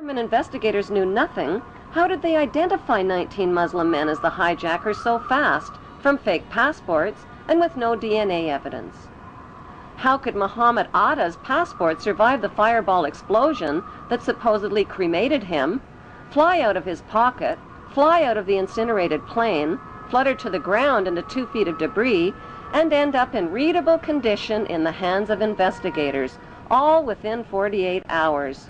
government investigators knew nothing, how did they identify 19 Muslim men as the hijackers so fast, from fake passports and with no DNA evidence? How could Muhammad Atta's passport survive the fireball explosion that supposedly cremated him, fly out of his pocket, fly out of the incinerated plane, flutter to the ground into 2 feet of debris, and end up in readable condition in the hands of investigators, all within 48 hours?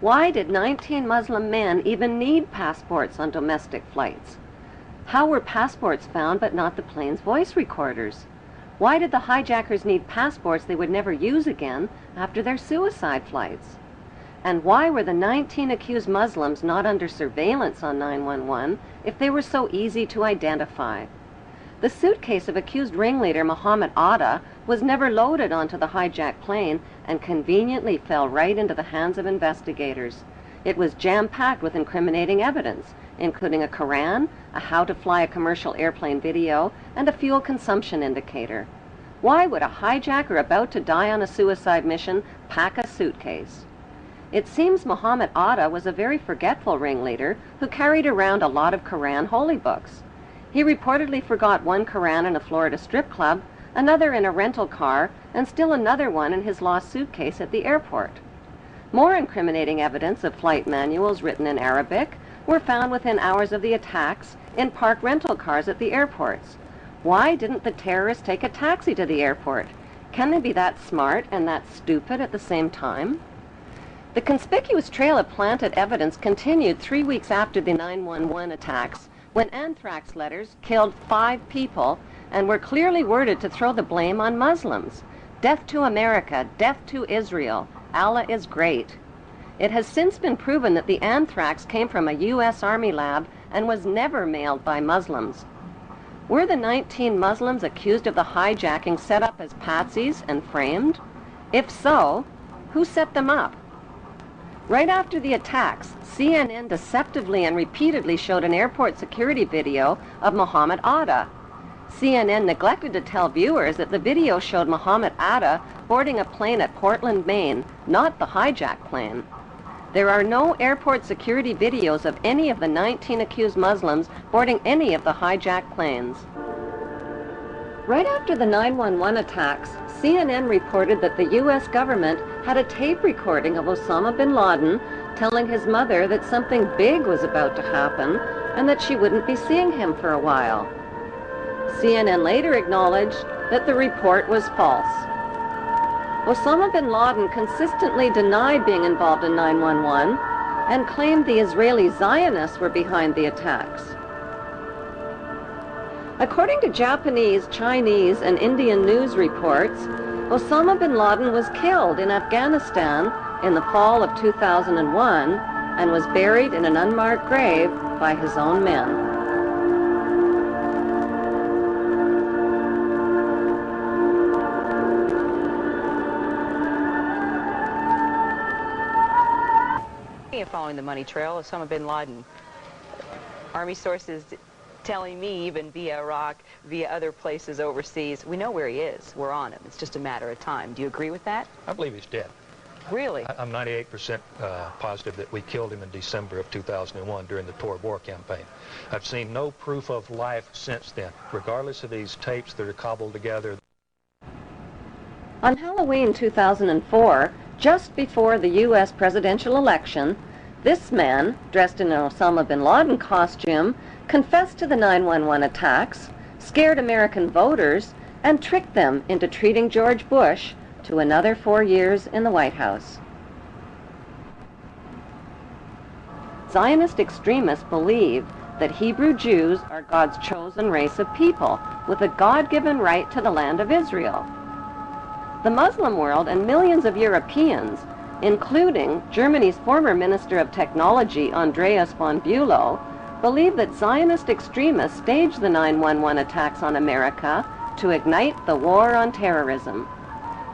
Why did 19 Muslim men even need passports on domestic flights? How were passports found but not the plane's voice recorders? Why did the hijackers need passports they would never use again after their suicide flights? And why were the 19 accused Muslims not under surveillance on 911 if they were so easy to identify? The suitcase of accused ringleader Muhammad Atta was never loaded onto the hijacked plane and conveniently fell right into the hands of investigators. It was jam-packed with incriminating evidence, including a Quran, a how to fly a commercial airplane video, and a fuel consumption indicator. Why would a hijacker about to die on a suicide mission pack a suitcase? It seems Muhammad Atta was a very forgetful ringleader who carried around a lot of Quran holy books. He reportedly forgot one Quran in a Florida strip club, another in a rental car, and still another one in his lost suitcase at the airport. More incriminating evidence of flight manuals written in Arabic were found within hours of the attacks in parked rental cars at the airports. Why didn't the terrorists take a taxi to the airport? Can they be that smart and that stupid at the same time? The conspicuous trail of planted evidence continued 3 weeks after the 911 attacks, when anthrax letters killed 5 people and were clearly worded to throw the blame on Muslims. Death to America, death to Israel, Allah is great. It has since been proven that the anthrax came from a U.S. Army lab and was never mailed by Muslims. Were the 19 Muslims accused of the hijacking set up as patsies and framed? If so, who set them up? Right after the attacks, CNN deceptively and repeatedly showed an airport security video of Muhammad Atta. CNN neglected to tell viewers that the video showed Muhammad Atta boarding a plane at Portland, Maine, not the hijacked plane. There are no airport security videos of any of the 19 accused Muslims boarding any of the hijacked planes. Right after the 911 attacks, CNN reported that the U.S. government had a tape recording of Osama bin Laden telling his mother that something big was about to happen and that she wouldn't be seeing him for a while. CNN later acknowledged that the report was false. Osama bin Laden consistently denied being involved in 911 and claimed the Israeli Zionists were behind the attacks. According to Japanese, Chinese, and Indian news reports, Osama bin Laden was killed in Afghanistan in the fall of 2001 and was buried in an unmarked grave by his own men. Following the money trail, Osama bin Laden. Army sources telling me, even via Iraq, via other places overseas, we know where he is. We're on him. It's just a matter of time. Do you agree with that? I believe he's dead. Really? I'm 98% positive that we killed him in December of 2001 during the Tor War campaign. I've seen no proof of life since then, regardless of these tapes that are cobbled together. On Halloween 2004, just before the U.S. presidential election, this man, dressed in an Osama bin Laden costume, confessed to the 911 attacks, scared American voters, and tricked them into treating George Bush to another 4 years in the White House. Zionist extremists believe that Hebrew Jews are God's chosen race of people with a God-given right to the land of Israel. The Muslim world and millions of Europeans, including Germany's former Minister of Technology, Andreas von Bülow, believe that Zionist extremists staged the 911 attacks on America to ignite the war on terrorism.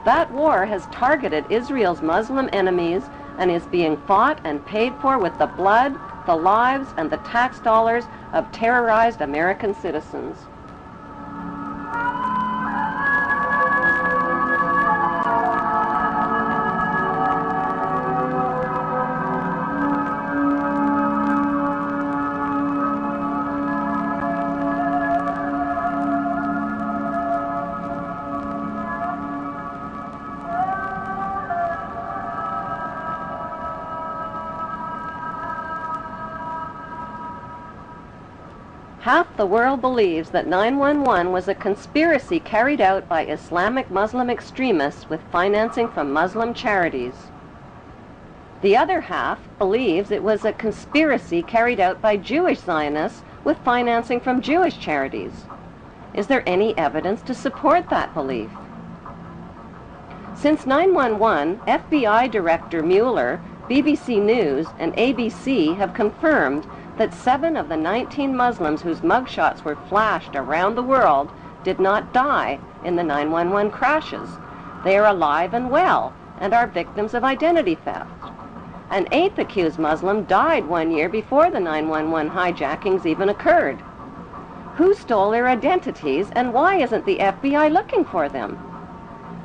That war has targeted Israel's Muslim enemies and is being fought and paid for with the blood, the lives, and the tax dollars of terrorized American citizens. Half the world believes that 911 was a conspiracy carried out by Islamic Muslim extremists with financing from Muslim charities. The other half believes it was a conspiracy carried out by Jewish Zionists with financing from Jewish charities. Is there any evidence to support that belief? Since 911, FBI Director Mueller, BBC News, and ABC have confirmed that 7 of the 19 Muslims whose mugshots were flashed around the world did not die in the 911 crashes. They are alive and well and are victims of identity theft. An 8th accused Muslim died 1 year before the 911 hijackings even occurred. Who stole their identities, and why isn't the FBI looking for them?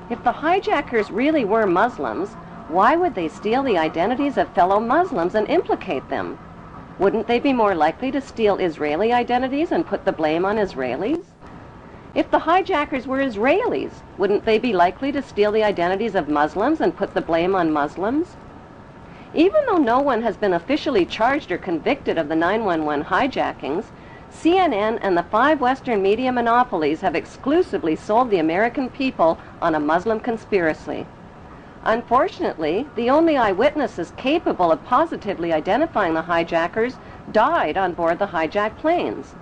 If the hijackers really were Muslims, why would they steal the identities of fellow Muslims and implicate them? Wouldn't they be more likely to steal Israeli identities and put the blame on Israelis? If the hijackers were Israelis, wouldn't they be likely to steal the identities of Muslims and put the blame on Muslims? Even though no one has been officially charged or convicted of the 911 hijackings, CNN and the 5 Western media monopolies have exclusively sold the American people on a Muslim conspiracy. Unfortunately, the only eyewitnesses capable of positively identifying the hijackers died on board the hijacked planes.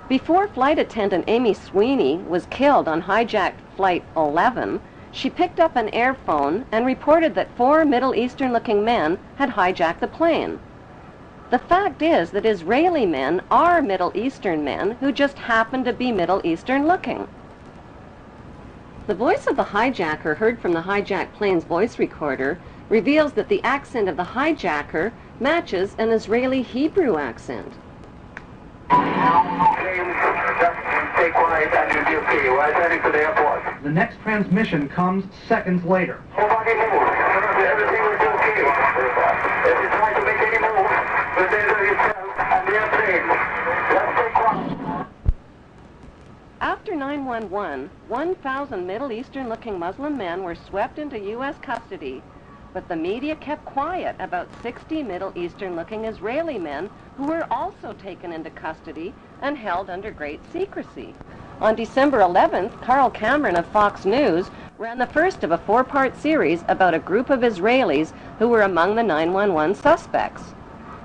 Before flight attendant Amy Sweeney was killed on hijacked Flight 11, she picked up an airphone and reported that 4 Middle Eastern-looking men had hijacked the plane. The fact is that Israeli men are Middle Eastern men who just happen to be Middle Eastern-looking. The voice of the hijacker heard from the hijacked plane's voice recorder reveals that the accent of the hijacker matches an Israeli Hebrew accent. Stay quiet and you'll be okay. We're heading to the airport. The next transmission comes seconds later. Nobody move. Everything will be okay. If you try to make any move, the danger yourself and the airplane. Let's stay quiet. After 911, 1,000 Middle Eastern-looking Muslim men were swept into U.S. custody, but the media kept quiet about 60 Middle Eastern-looking Israeli men who were also taken into custody and held under great secrecy. On December 11th, Carl Cameron of Fox News ran the first of a 4-part series about a group of Israelis who were among the 911 suspects.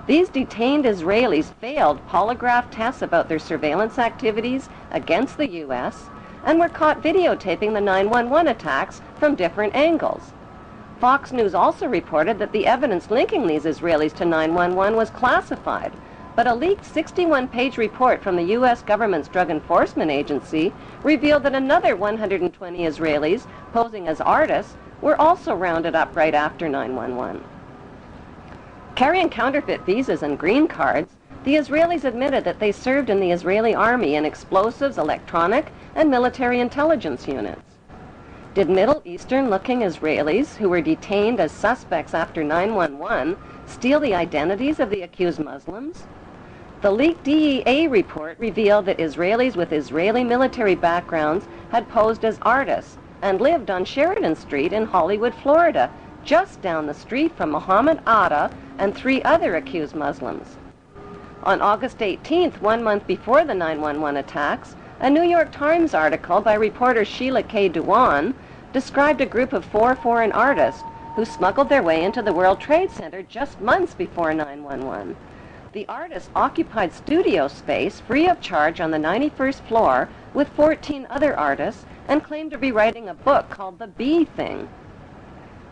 These detained Israelis failed polygraph tests about their surveillance activities against the U.S. and were caught videotaping the 911 attacks from different angles. Fox News also reported that the evidence linking these Israelis to 911 was classified, but a leaked 61-page report from the U.S. government's Drug Enforcement Agency revealed that another 120 Israelis, posing as artists, were also rounded up right after 911. Carrying counterfeit visas and green cards, the Israelis admitted that they served in the Israeli army in explosives, electronic, and military intelligence units. Did Middle Eastern-looking Israelis who were detained as suspects after 911 steal the identities of the accused Muslims? The leaked DEA report revealed that Israelis with Israeli military backgrounds had posed as artists and lived on Sheridan Street in Hollywood, Florida, just down the street from Mohammed Atta and 3 other accused Muslims. On August 18th, 1 month before the 911 attacks, a New York Times article by reporter Sheila K. Dewan described a group of 4 foreign artists who smuggled their way into the World Trade Center just months before 911. The artists occupied studio space free of charge on the 91st floor with 14 other artists and claimed to be writing a book called The Bee Thing.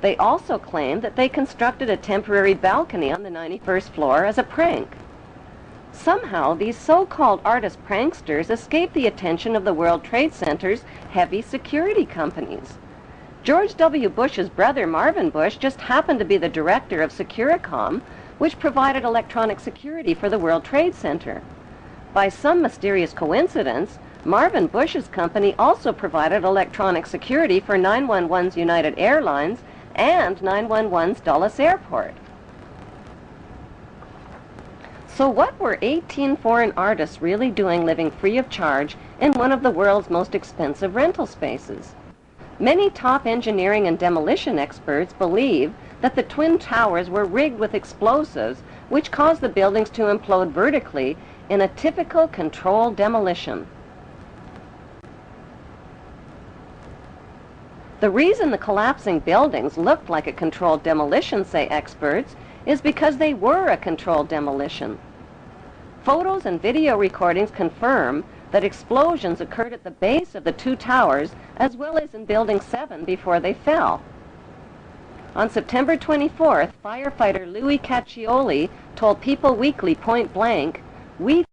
They also claimed that they constructed a temporary balcony on the 91st floor as a prank. Somehow, these so-called artist pranksters escaped the attention of the World Trade Center's heavy security companies. George W. Bush's brother, Marvin Bush, just happened to be the director of Securicom, which provided electronic security for the World Trade Center. By some mysterious coincidence, Marvin Bush's company also provided electronic security for 911's United Airlines and 911's Dulles Airport. So what were 18 foreign artists really doing living free of charge in one of the world's most expensive rental spaces? Many top engineering and demolition experts believe that the Twin Towers were rigged with explosives which caused the buildings to implode vertically in a typical controlled demolition. The reason the collapsing buildings looked like a controlled demolition, say experts, is because they were a controlled demolition. Photos and video recordings confirm that explosions occurred at the base of the two towers as well as in Building 7 before they fell. On September 24th, firefighter Louis Caccioli told People Weekly point blank, "We